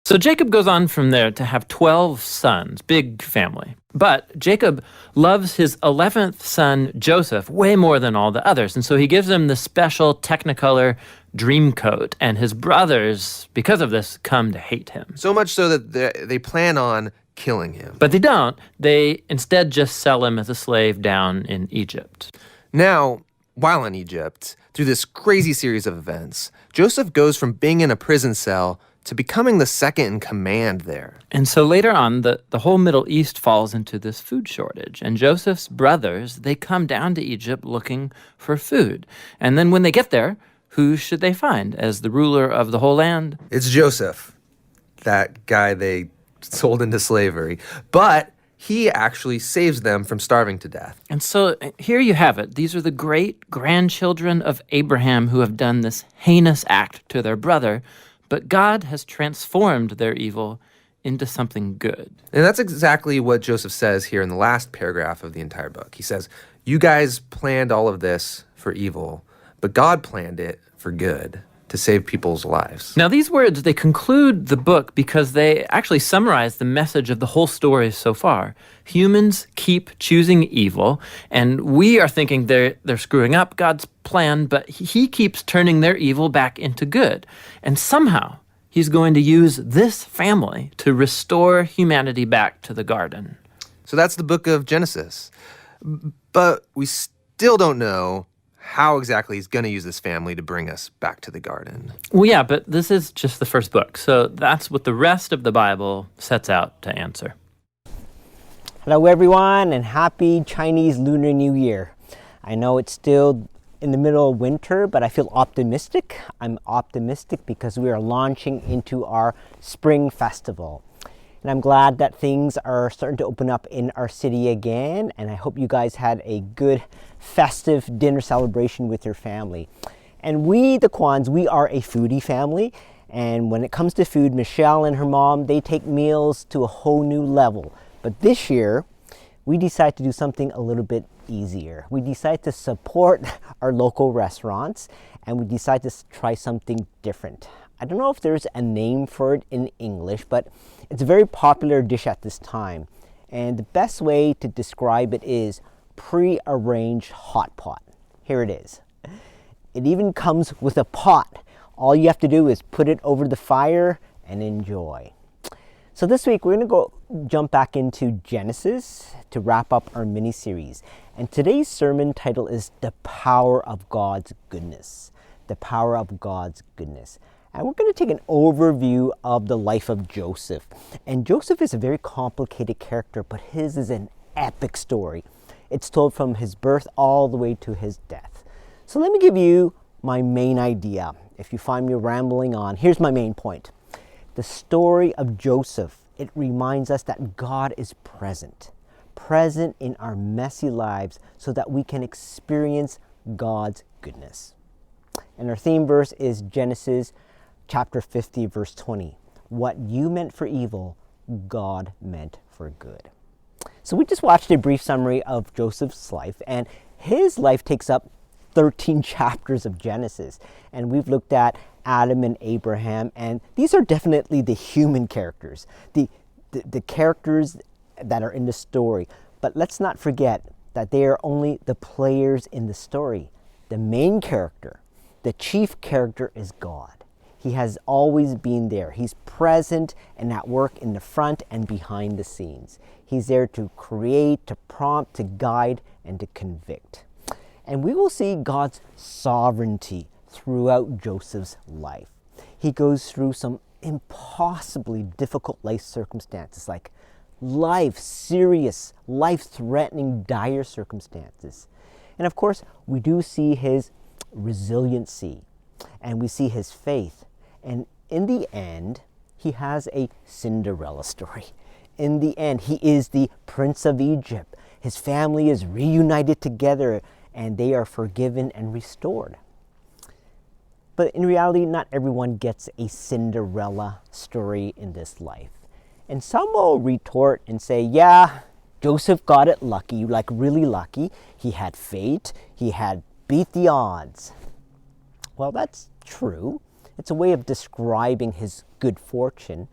So Jacob goes on from there to have 12 sons, big family. But Jacob loves his 11th son, Joseph, way more than all the others. And so he gives him the special Technicolor dream coat. And his brothers, because of this, come to hate him. So much so that they plan on killing him. But they don't. They instead just sell him as a slave down in Egypt. Now, while in Egypt, through this crazy series of events, Joseph goes from being in a prison cell to becoming the second in command there. And so later on, the whole Middle East falls into this food shortage. And Joseph's brothers, they come down to Egypt looking for food. And then when they get there, who should they find as the ruler of the whole land? It's Joseph, that guy they sold into slavery. But he actually saves them from starving to death. And so here you have it. These are the great-grandchildren of Abraham who have done this heinous act to their brother. But God has transformed their evil into something good. And that's exactly what Joseph says here in the last paragraph of the entire book. He says, you guys planned all of this for evil, but God planned it for good, to save people's lives. Now, these words, they conclude the book because they actually summarize the message of the whole story so far. Humans keep choosing evil, and we are thinking they're screwing up God's plan, but he keeps turning their evil back into good. And somehow, he's going to use this family to restore humanity back to the garden. So that's the book of Genesis. But we still don't know how exactly he's going to use this family to bring us back to the garden. Well, yeah, but this is just the first book, so that's what the rest of the Bible sets out to answer. Hello, everyone, and happy Chinese Lunar New Year. I know it's still in the middle of winter, but I feel optimistic. I'm optimistic because we are launching into our spring festival. And I'm glad that things are starting to open up in our city again, and I hope you guys had a good festive dinner celebration with your family. And we, the Kwans, we are a foodie family, and when it comes to food, Michelle and her mom, they take meals to a whole new level. But this year, we decided to do something a little bit easier. We decided to support our local restaurants, and we decided to try something different. I don't know if there's a name for it in English, but it's a very popular dish at this time. And the best way to describe it is pre-arranged hot pot. Here it is. It even comes with a pot. All you have to do is put it over the fire and enjoy. So this week we're going to jump back into Genesis to wrap up our mini-series. And today's sermon title is The Power of God's Goodness. The Power of God's Goodness. And we're going to take an overview of the life of Joseph. And Joseph is a very complicated character, but his is an epic story. It's told from his birth all the way to his death. So let me give you my main idea. If you find me rambling on, here's my main point. The story of Joseph, it reminds us that God is present in our messy lives so that we can experience God's goodness. And our theme verse is Genesis chapter 50, verse 20. What you meant for evil, God meant for good. So we just watched a brief summary of Joseph's life, and his life takes up 13 chapters of Genesis. And we've looked at Adam and Abraham, and these are definitely the human characters, the characters that are in the story. But let's not forget that they are only the players in the story. The main character, the chief character, is God. He has always been there. He's present and at work in the front and behind the scenes. He's there to create, to prompt, to guide, and to convict. And we will see God's sovereignty throughout Joseph's life. He goes through some impossibly difficult life circumstances, like serious, life-threatening, dire circumstances. And of course, we do see his resiliency, and we see his faith. And in the end, he has a Cinderella story. In the end, he is the Prince of Egypt. His family is reunited together, and they are forgiven and restored. But in reality, not everyone gets a Cinderella story in this life. And some will retort and say, yeah, Joseph got it lucky, like really lucky. He had fate. He had beat the odds. Well, that's true. It's a way of describing his good fortune.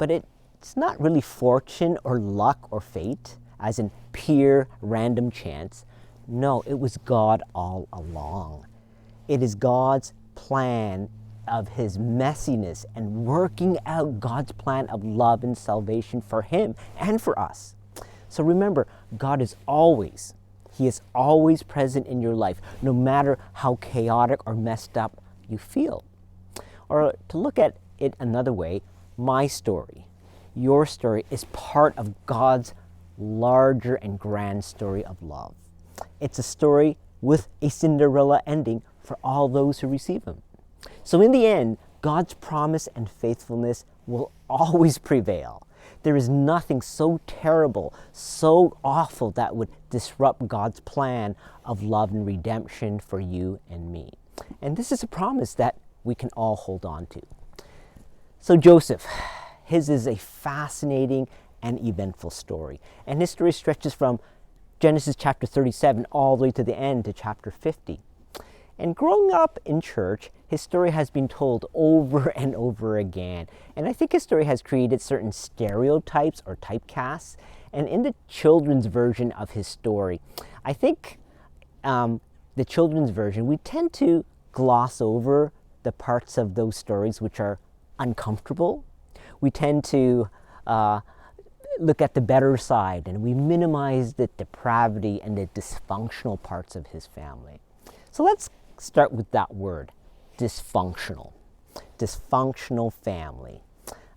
but it's not really fortune or luck or fate, as in pure random chance. No, it was God all along. It is God's plan of his messiness and working out God's plan of love and salvation for him and for us. So remember, God is always, he is always present in your life, no matter how chaotic or messed up you feel. Or to look at it another way, my story, your story is part of God's larger and grand story of love. It's a story with a Cinderella ending for all those who receive him. So in the end, God's promise and faithfulness will always prevail. There is nothing so terrible, so awful that would disrupt God's plan of love and redemption for you and me. And this is a promise that we can all hold on to. So Joseph, his is a fascinating and eventful story. And his story stretches from Genesis chapter 37 all the way to the end to chapter 50. And growing up in church, his story has been told over and over again. And I think his story has created certain stereotypes or typecasts. And in the children's version of his story, I think the children's version, we tend to gloss over the parts of those stories which are uncomfortable. We tend to look at the better side, and we minimize the depravity and the dysfunctional parts of his family. So let's start with that word, dysfunctional. Dysfunctional family.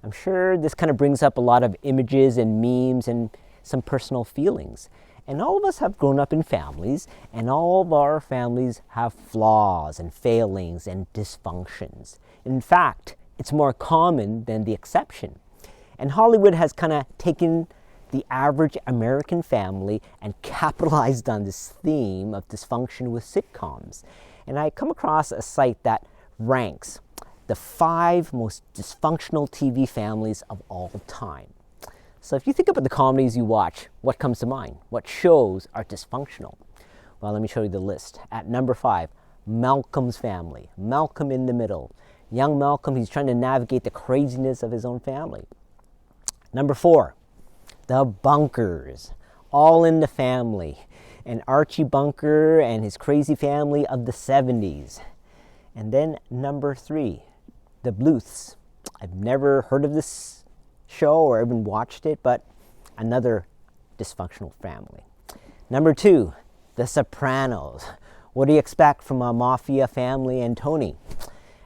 I'm sure this kind of brings up a lot of images and memes and some personal feelings. And all of us have grown up in families, and all of our families have flaws and failings and dysfunctions. In fact, it's more common than the exception. And Hollywood has kind of taken the average American family and capitalized on this theme of dysfunction with sitcoms. And I come across a site that ranks the 5 most dysfunctional TV families of all time. So if you think about the comedies you watch, what comes to mind? What shows are dysfunctional? Well, let me show you the list. At number 5, Malcolm's Family. Malcolm in the middle. Young Malcolm, he's trying to navigate the craziness of his own family. Number 4, The Bunkers. All in the Family. And Archie Bunker and his crazy family of the 70s. And then number 3, The Bluths. I've never heard of this show or even watched it, but another dysfunctional family. Number 2, The Sopranos. What do you expect from a mafia family and Tony?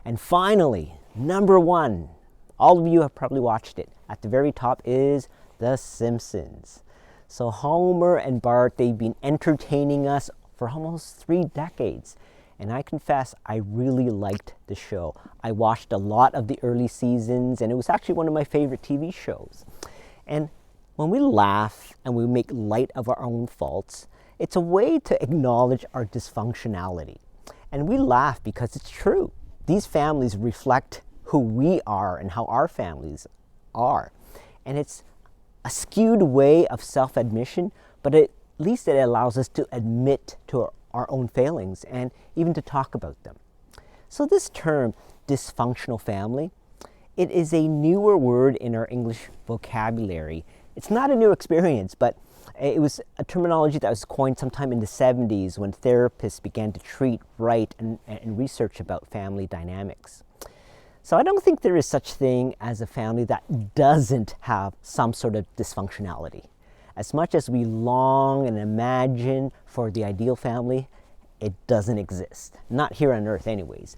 And finally, number 1, all of you have probably watched it. At the very top is The Simpsons. So Homer and Bart, they've been entertaining us for almost 3 decades. And I confess, I really liked the show. I watched a lot of the early seasons, and it was actually one of my favorite TV shows. And when we laugh and we make light of our own faults, it's a way to acknowledge our dysfunctionality. And we laugh because it's true. These families reflect who we are and how our families are. And it's a skewed way of self-admission, but at least it allows us to admit to our own failings and even to talk about them. So this term, dysfunctional family, it is a newer word in our English vocabulary. It's not a new experience, but it was a terminology that was coined sometime in the 70s when therapists began to treat, write, and research about family dynamics. So I don't think there is such thing as a family that doesn't have some sort of dysfunctionality. As much as we long and imagine for the ideal family, it doesn't exist. Not here on earth anyways.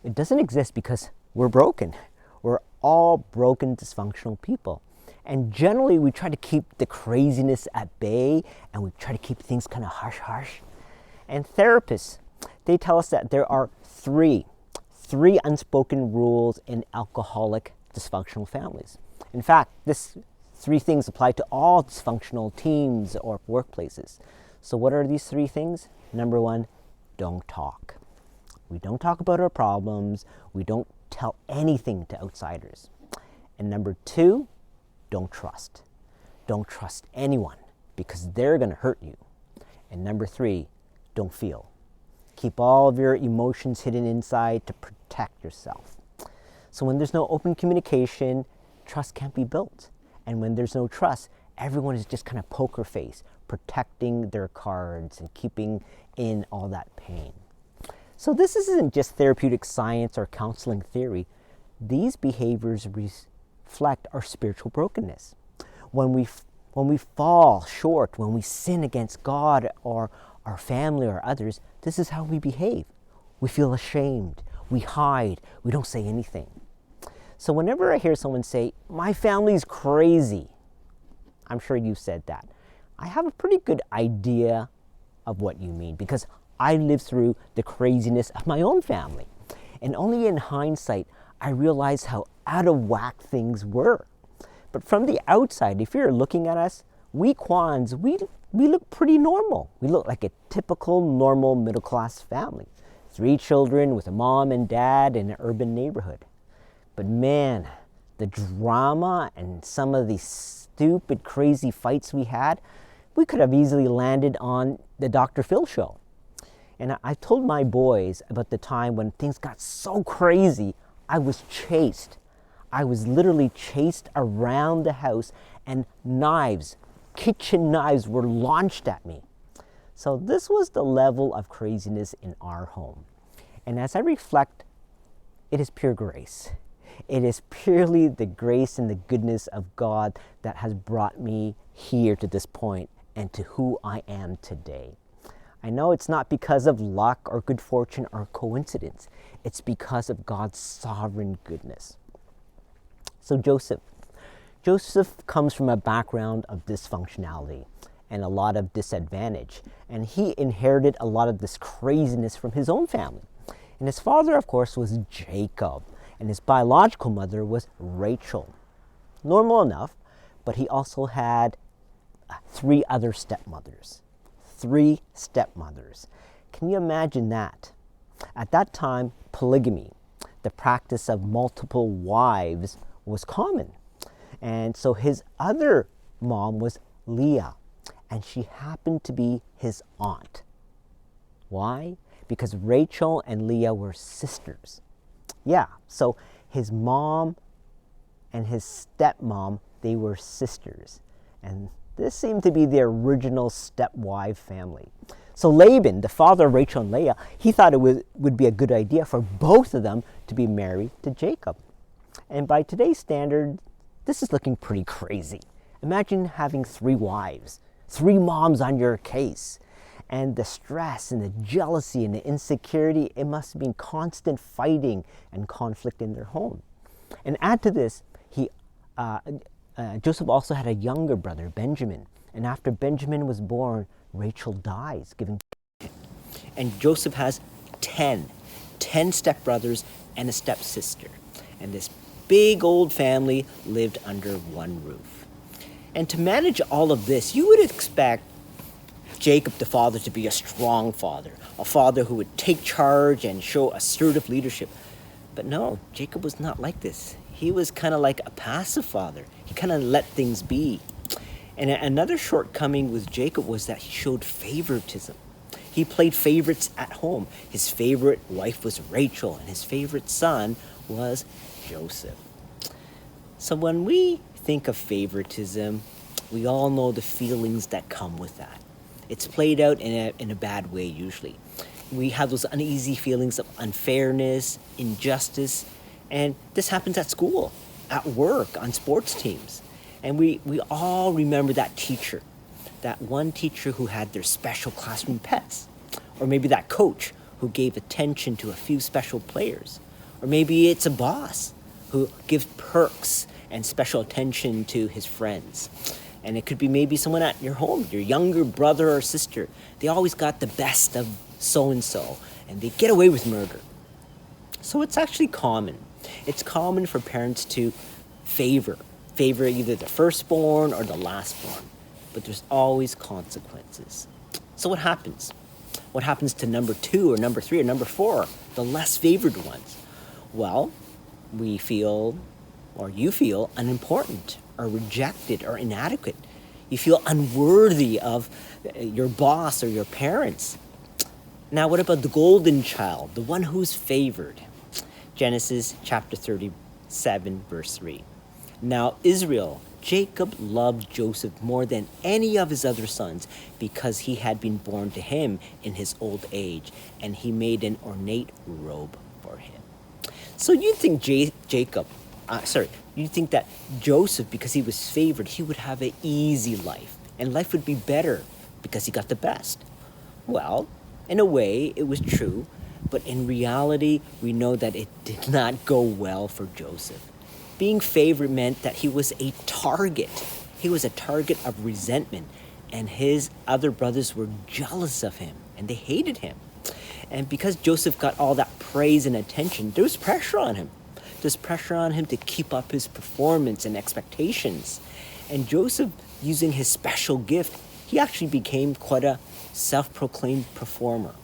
It doesn't exist because we're broken. We're all broken, dysfunctional people. And generally we try to keep the craziness at bay, and we try to keep things kind of hush-hush. And therapists, they tell us that there are three unspoken rules in alcoholic dysfunctional families. In fact, this 3 things apply to all dysfunctional teams or workplaces. So what are these 3 things? Number 1, don't talk. We don't talk about our problems. We don't tell anything to outsiders. And number 2, don't trust. Don't trust anyone because they're going to hurt you. And number 3, don't feel. Keep all of your emotions hidden inside to protect yourself. So when there's no open communication, trust can't be built. And when there's no trust, everyone is just kind of poker face, protecting their cards and keeping in all that pain. So this isn't just therapeutic science or counseling theory. These behaviors reflect our spiritual brokenness. When we fall short, when we sin against God or our family or others, this is how we behave. We feel ashamed, we hide, we don't say anything. So whenever I hear someone say, my family's crazy, I'm sure you said that, I have a pretty good idea of what you mean because I lived through the craziness of my own family. And only in hindsight, I realized how out of whack things were. But from the outside, if you're looking at us, we Kwans, we look pretty normal. We look like a typical, normal, middle-class family. 3 children with a mom and dad in an urban neighborhood. But man, the drama and some of these stupid, crazy fights we had, we could have easily landed on the Dr. Phil show. And I told my boys about the time when things got so crazy, I was chased. I was literally chased around the house and knives, kitchen knives were launched at me. So this was the level of craziness in our home. And as I reflect, it is pure grace. It is purely the grace and the goodness of God that has brought me here to this point and to who I am today. I know it's not because of luck or good fortune or coincidence. It's because of God's sovereign goodness. So Joseph comes from a background of dysfunctionality and a lot of disadvantage. And he inherited a lot of this craziness from his own family. And his father, of course, was Jacob. And his biological mother was Rachel. Normal enough, but he also had 3 other stepmothers. 3 stepmothers. Can you imagine that? At that time, polygamy, the practice of multiple wives, was common. And so his other mom was Leah, and she happened to be his aunt. Why? Because Rachel and Leah were sisters. Yeah, so his mom and his stepmom, they were sisters. And this seemed to be the original stepwife family. So Laban, the father of Rachel and Leah, he thought it would be a good idea for both of them to be married to Jacob. And by today's standard, this is looking pretty crazy. Imagine having 3 wives, 3 moms on your case. And the stress and the jealousy and the insecurity, it must have been constant fighting and conflict in their home. And add to this, Joseph also had a younger brother, Benjamin. And after Benjamin was born, Rachel dies, giving birth. And Joseph has 10 stepbrothers and a stepsister. And this big old family lived under one roof. And to manage all of this, you would expect Jacob, the father, to be a strong father, a father who would take charge and show assertive leadership. But no, Jacob was not like this. He was kind of like a passive father. He kind of let things be. And another shortcoming with Jacob was that he showed favoritism. He played favorites at home. His favorite wife was Rachel, and his favorite son was Joseph. So when we think of favoritism, we all know the feelings that come with that. It's played out in a bad way usually. We have those uneasy feelings of unfairness, injustice, and this happens at school, at work, on sports teams. And we all remember that teacher, that one teacher who had their special classroom pets, or maybe that coach who gave attention to a few special players, or maybe it's a boss who gives perks and special attention to his friends. And it could be maybe someone at your home, your younger brother or sister. They always got the best of so-and-so, and they get away with murder. So it's actually common. It's common for parents to favor either the firstborn or the lastborn. But there's always consequences. So what happens? What happens to number 2 or number 3 or number 4, the less favored ones? Well, we feel, or you feel, unimportant or rejected or inadequate. You feel unworthy of your boss or your parents. Now, what about the golden child, the one who's favored? Genesis chapter 37, verse 3. Now Israel, Jacob loved Joseph more than any of his other sons because he had been born to him in his old age, and he made an ornate robe for him. So you think you think that Joseph, because he was favored, he would have an easy life, and life would be better because he got the best. Well, in a way, it was true, but in reality, we know that it did not go well for Joseph. Being favored meant that he was a target. He was a target of resentment, and his other brothers were jealous of him, and they hated him. And because Joseph got all that praise and attention, there was pressure on him. There's pressure on him to keep up his performance and expectations. And Joseph, using his special gift, he actually became quite a self-proclaimed performer.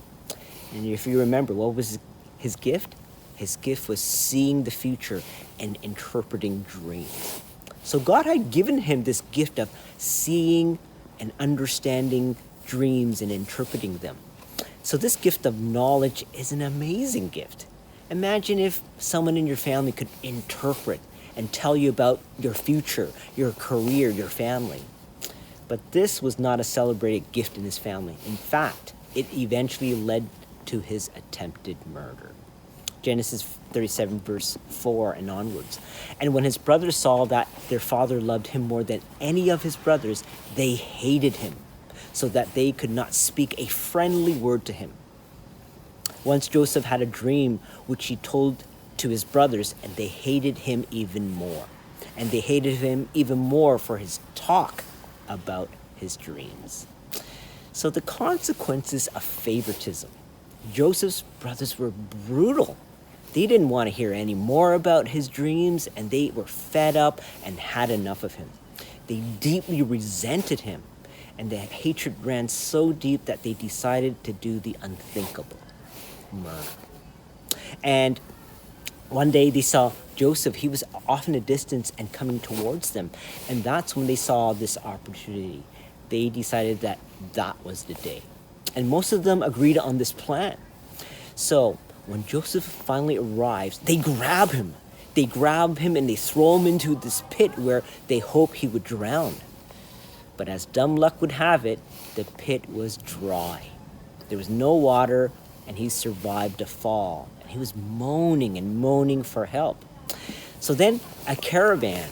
And if you remember, what was his gift? His gift was seeing the future and interpreting dreams. So God had given him this gift of seeing and understanding dreams and interpreting them. So this gift of knowledge is an amazing gift. Imagine if someone in your family could interpret and tell you about your future, your career, your family. But this was not a celebrated gift in his family. In fact, it eventually led to his attempted murder. Genesis 37, verse 4 and onwards. And when his brothers saw that their father loved him more than any of his brothers, they hated him, so that they could not speak a friendly word to him. Once Joseph had a dream which he told to his brothers, and they hated him even more. And they hated him even more for his talk about his dreams. So the consequences of favoritism. Joseph's brothers were brutal. They didn't want to hear any more about his dreams, and they were fed up and had enough of him. They deeply resented him, and their hatred ran so deep that they decided to do the unthinkable: murder. And one day they saw Joseph. He was off in a distance and coming towards them, and that's when they saw this opportunity. They decided that that was the day, and most of them agreed on this plan. So when Joseph finally arrives, they grab him. They grab him and they throw him into this pit where they hope he would drown. But as dumb luck would have it, the pit was dry. There was no water, and he survived a fall. And he was moaning and moaning for help. So then a caravan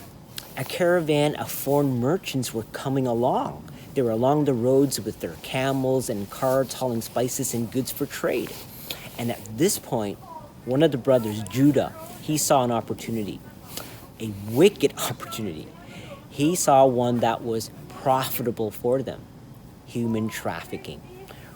of foreign merchants were coming along. They were along the roads with their camels and carts hauling spices and goods for trade. And at this point, one of the brothers, Judah, he saw an opportunity, a wicked opportunity. He saw one that was profitable for them: human trafficking.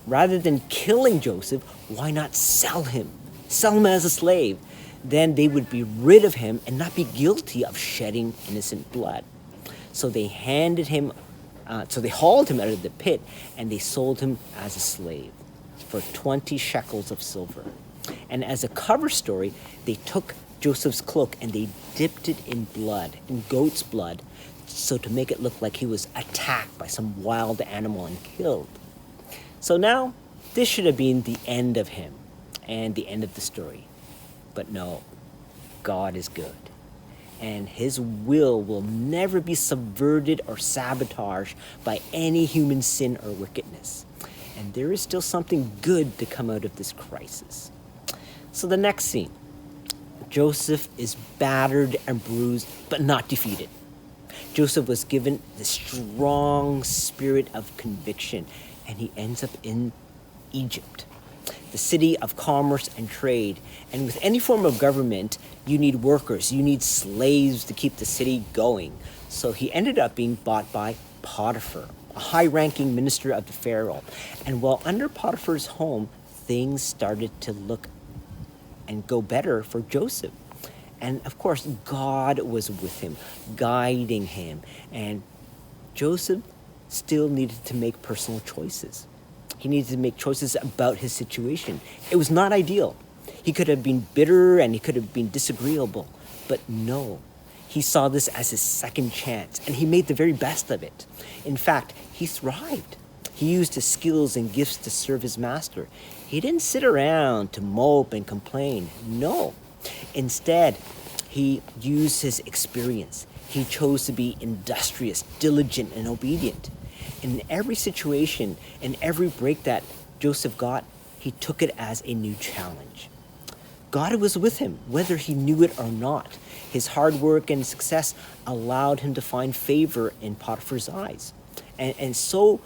Rather than killing Joseph, why not sell him? Sell him as a slave. Then they would be rid of him and not be guilty of shedding innocent blood. So they hauled him out of the pit, and they sold him as a slave for 20 shekels of silver. And as a cover story, they took Joseph's cloak and they dipped it in blood, in goat's blood, so to make it look like he was attacked by some wild animal and killed. So now, this should have been the end of him and the end of the story. But no, God is good, and his will never be subverted or sabotaged by any human sin or wickedness. And there is still something good to come out of this crisis. So the next scene, Joseph is battered and bruised, but not defeated. Joseph was given the strong spirit of conviction, and he ends up in Egypt, the city of commerce and trade. And with any form of government, you need workers, you need slaves to keep the city going. So he ended up being bought by Potiphar, a high-ranking minister of the Pharaoh. And while under Potiphar's home, things started to look and go better for Joseph. And of course, God was with him, guiding him. And Joseph still needed to make personal choices. He needed to make choices about his situation. It was not ideal. He could have been bitter and he could have been disagreeable, but no. He saw this as his second chance, and he made the very best of it. In fact, he thrived. He used his skills and gifts to serve his master. He didn't sit around to mope and complain. No. Instead, he used his experience, He chose to be industrious, diligent, and obedient. In every situation, in every break that Joseph got, he took it as a new challenge. God was with him, whether he knew it or not. His hard work and success allowed him to find favor in Potiphar's eyes. And so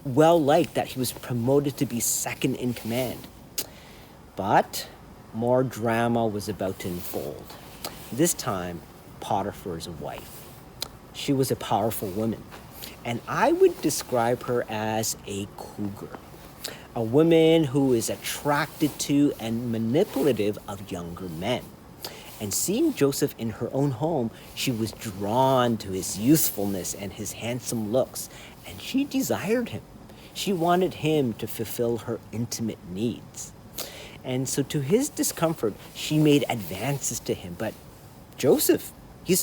well liked that he was promoted to be second in command. But more drama was about to unfold. This time, Potiphar's wife. She was a powerful woman, and I would describe her as a cougar. A woman who is attracted to and manipulative of younger men. And seeing Joseph in her own home, she was drawn to his youthfulness and his handsome looks, and she desired him. She wanted him to fulfill her intimate needs. And so to his discomfort, she made advances to him. But Joseph, he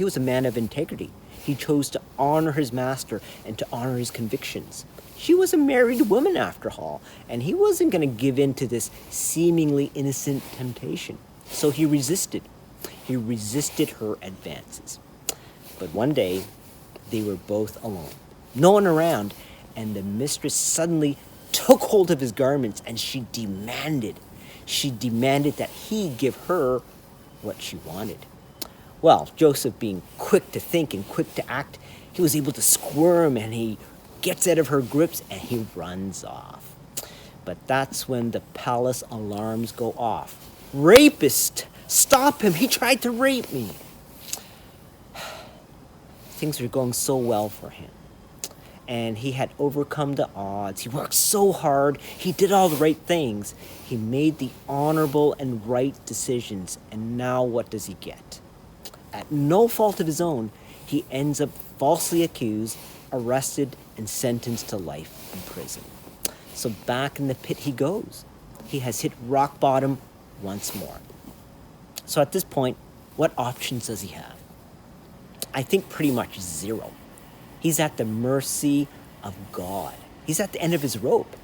was a man of integrity. He chose to honor his master and to honor his convictions. She was a married woman after all, and he wasn't going to give in to this seemingly innocent temptation. So he resisted. He resisted her advances. But one day, they were both alone. No one around, and the mistress suddenly took hold of his garments, and she demanded that he give her what she wanted. Well, Joseph, being quick to think and quick to act, he was able to squirm, and he gets out of her grips, and he runs off. But that's when the palace alarms go off. Rapist! Stop him! He tried to rape me! Things were going so well for him. And he had overcome the odds. He worked so hard. He did all the right things. He made the honorable and right decisions. And now what does he get? At no fault of his own, he ends up falsely accused, arrested, and sentenced to life in prison. So back in the pit he goes. He has hit rock bottom once more. So at this point, what options does he have? I think pretty much zero. He's at the mercy of God. He's at the end of his rope.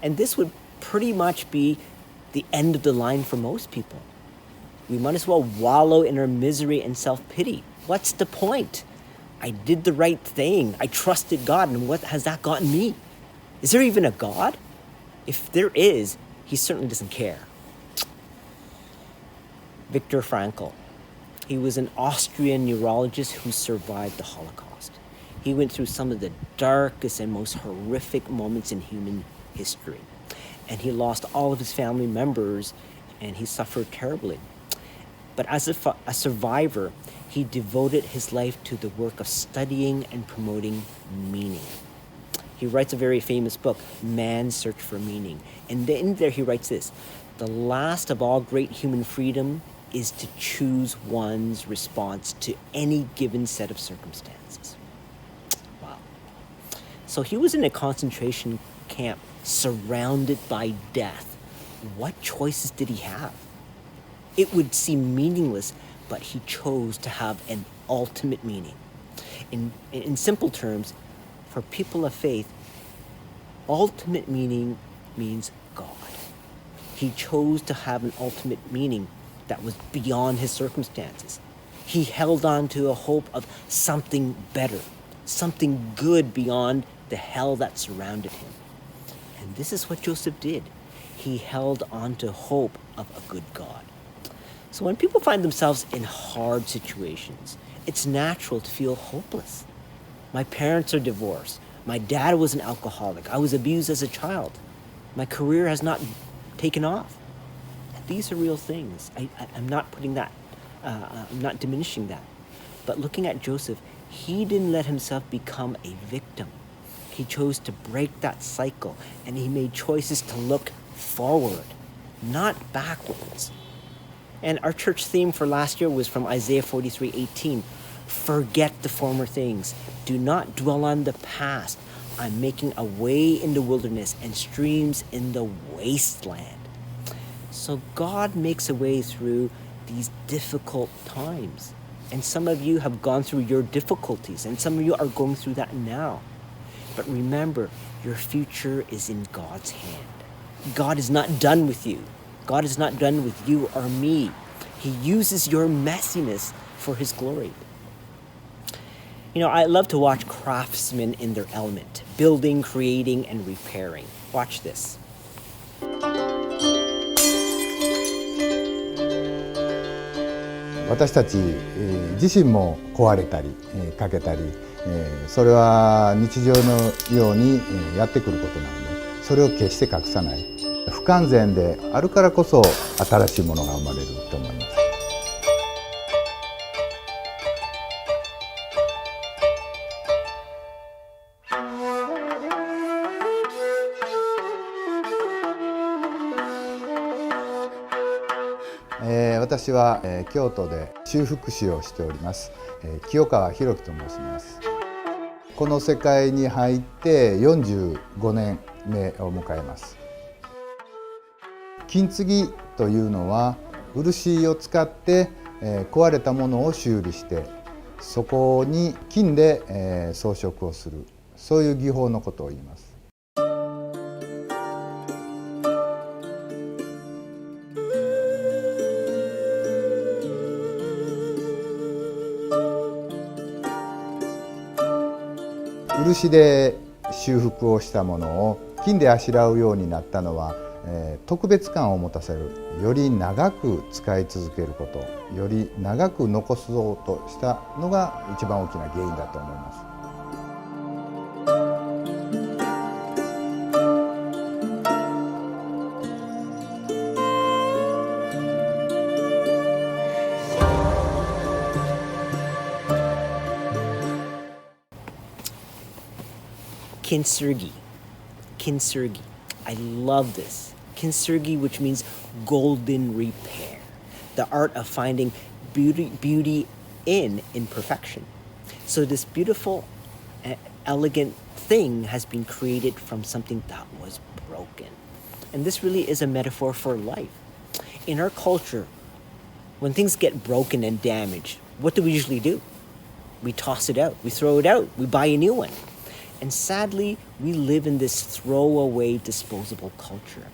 And this would pretty much be the end of the line for most people. We might as well wallow in our misery and self-pity. What's the point? I did the right thing. I trusted God, and what has that gotten me? Is there even a God? If there is, he certainly doesn't care. Viktor Frankl. He was an Austrian neurologist who survived the Holocaust. He went through some of the darkest and most horrific moments in human history. And he lost all of his family members, and he suffered terribly. But as a survivor, he devoted his life to the work of studying and promoting meaning. He writes a very famous book, Man's Search for Meaning. And in there he writes this: the last of all great human freedom is to choose one's response to any given set of circumstances. Wow. So he was in a concentration camp surrounded by death. What choices did he have? It would seem meaningless, but he chose to have an ultimate meaning. In simple terms, for people of faith, ultimate meaning means God. He chose to have an ultimate meaning that was beyond his circumstances. He held on to a hope of something better, something good beyond the hell that surrounded him. And this is what Joseph did. He held on to hope of a good God. So when people find themselves in hard situations, it's natural to feel hopeless. My parents are divorced. My dad was an alcoholic. I was abused as a child. My career has not taken off. These are real things. I'm not putting that, I'm not diminishing that. But looking at Joseph, he didn't let himself become a victim. He chose to break that cycle, and he made choices to look forward, not backwards. And our church theme for last year was from Isaiah 43:18. Forget the former things. Do not dwell on the past. I'm making a way in the wilderness and streams in the wasteland. So God makes a way through these difficult times. And some of you have gone through your difficulties, and some of you are going through that now. But remember, your future is in God's hand. God is not done with you. God is not done with you or me. He uses your messiness for His glory. You know, I love to watch craftsmen in their element, building, creating, and repairing. Watch this. 私たち自身も壊れたり欠けたりそれは日常のようにやってくることなのでそれを決して隠さない不完全であるからこそ新しいものが生まれると思います。私は京都で修復師をしております清川博樹と申します。この世界に入って45年目を迎えます。金継ぎというのは漆を使って壊れたものを修理してそこに金で装飾をするそういう技法のことを言います。漆で修復をしたものを金であしらうようになったのは、特別感を持たせるより長く使い続けることより長く残そうとしたのが一番大きな原因だと思います。Kintsugi. Kintsugi. I love this. Kintsugi, which means golden repair. The art of finding beauty in imperfection. So this beautiful, elegant thing has been created from something that was broken. And this really is a metaphor for life. In our culture, when things get broken and damaged, what do we usually do? We toss it out. We throw it out. We buy a new one. And sadly, we live in this throwaway, disposable culture.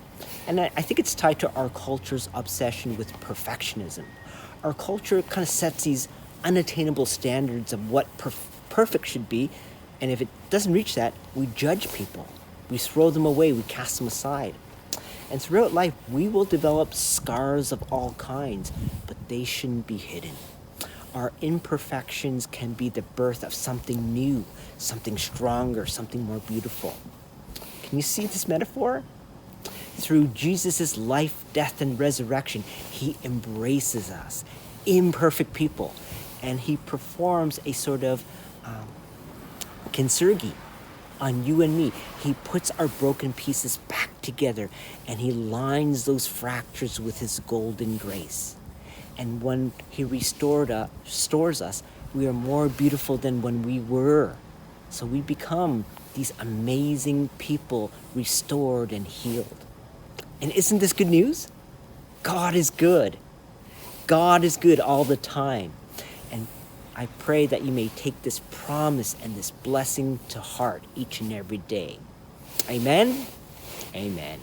And I think it's tied to our culture's obsession with perfectionism. Our culture kind of sets these unattainable standards of what perfect should be. And if it doesn't reach that, we judge people. We throw them away. We cast them aside. And throughout life, we will develop scars of all kinds, but they shouldn't be hidden. Our imperfections can be the birth of something new, something stronger, something more beautiful. Can you see this metaphor? Through Jesus' life, death, and resurrection, He embraces us, imperfect people, and He performs a sort of kintsugi on you and me. He puts our broken pieces back together, and He lines those fractures with His golden grace. And when He restores us, we are more beautiful than when we were. So we become these amazing people, restored and healed. And isn't this good news? God is good. God is good all the time. And I pray that you may take this promise and this blessing to heart each and every day. Amen? Amen.